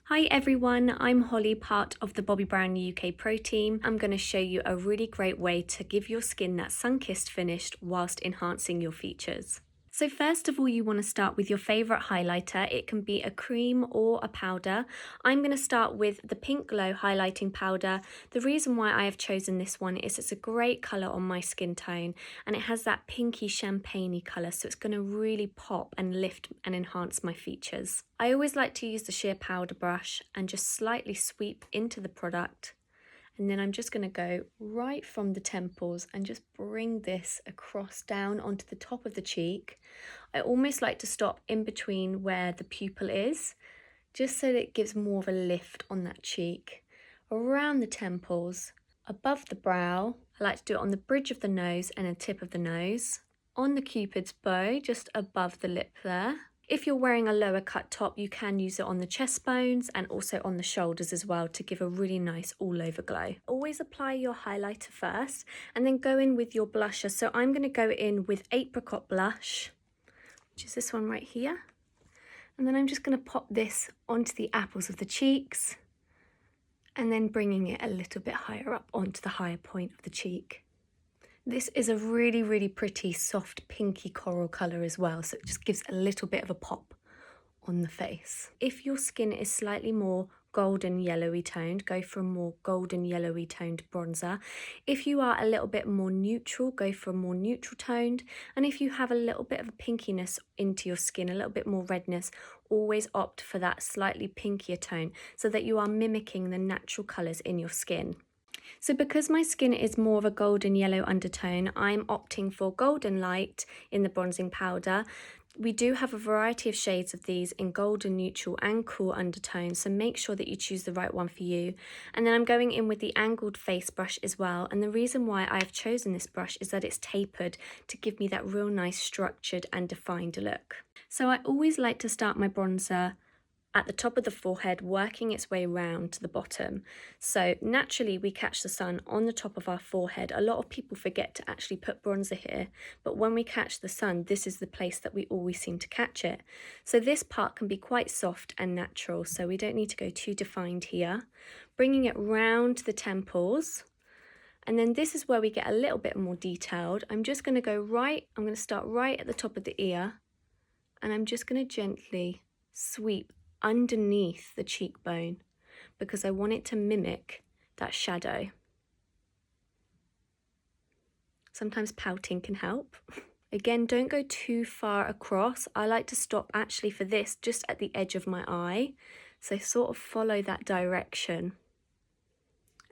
Hi everyone, I'm Holly, part of the Bobbi Brown UK Pro team. I'm going to show you a really great way to give your skin that sun-kissed finish whilst enhancing your features. So first of all, you want to start with your favourite highlighter. It can be a cream or a powder. I'm going to start with the Pink Glow highlighting powder. The reason why I have chosen this one is it's a great colour on my skin tone and it has that pinky champagne-y colour, so it's going to really pop and lift and enhance my features. I always like to use the sheer powder brush and just slightly sweep into the product. And then I'm just going to go right from the temples and just bring this across down onto the top of the cheek. I almost like to stop in between where the pupil is, just so that it gives more of a lift on that cheek. Around the temples, above the brow, I like to do it on the bridge of the nose and the tip of the nose. On the cupid's bow, just above the lip there. If you're wearing a lower cut top, you can use it on the chest bones and also on the shoulders as well to give a really nice all over glow. Always apply your highlighter first and then go in with your blusher. So I'm going to go in with Apricot Blush, which is this one right here. And then I'm just going to pop this onto the apples of the cheeks and then bringing it a little bit higher up onto the higher point of the cheek. This is a really, really pretty soft pinky coral colour as well, so it just gives a little bit of a pop on the face. If your skin is slightly more golden yellowy toned, go for a more golden yellowy toned bronzer. If you are a little bit more neutral, go for a more neutral toned. And if you have a little bit of a pinkiness into your skin, a little bit more redness, always opt for that slightly pinkier tone so that you are mimicking the natural colours in your skin. So because my skin is more of a golden yellow undertone, I'm opting for Golden Light in the bronzing powder. We do have a variety of shades of these in golden neutral and cool undertones, so make sure that you choose the right one for you. And then I'm going in with the angled face brush as well, and the reason why I've chosen this brush is that it's tapered to give me that real nice structured and defined look. So I always like to start my bronzer at the top of the forehead, working its way round to the bottom. So naturally we catch the sun on the top of our forehead. A lot of people forget to actually put bronzer here, but when we catch the sun, this is the place that we always seem to catch it. So this part can be quite soft and natural, so we don't need to go too defined here. Bringing it round the temples. And then this is where we get a little bit more detailed. I'm just going to go right, I'm going to start right at the top of the ear, and I'm just going to gently sweep underneath the cheekbone because I want it to mimic that shadow. Sometimes pouting can help. Again, don't go too far across. I like to stop actually for this just at the edge of my eye, so sort of follow that direction,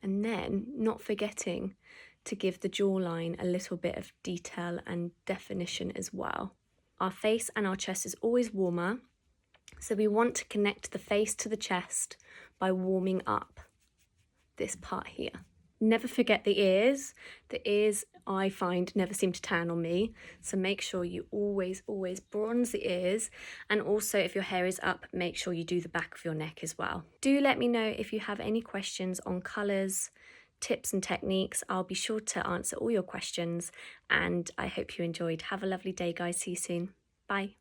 and then not forgetting to give the jawline a little bit of detail and definition as well. Our face and our chest is always warmer, so we want to connect the face to the chest by warming up this part here. Never forget the ears. The ears, I find, never seem to tan on me, so make sure you always bronze the ears. And also, if your hair is up, make sure you do the back of your neck as well. Do let me know if you have any questions on colours, tips and techniques. I'll be sure to answer all your questions, and I hope you enjoyed. Have a lovely day, guys. See you soon. Bye.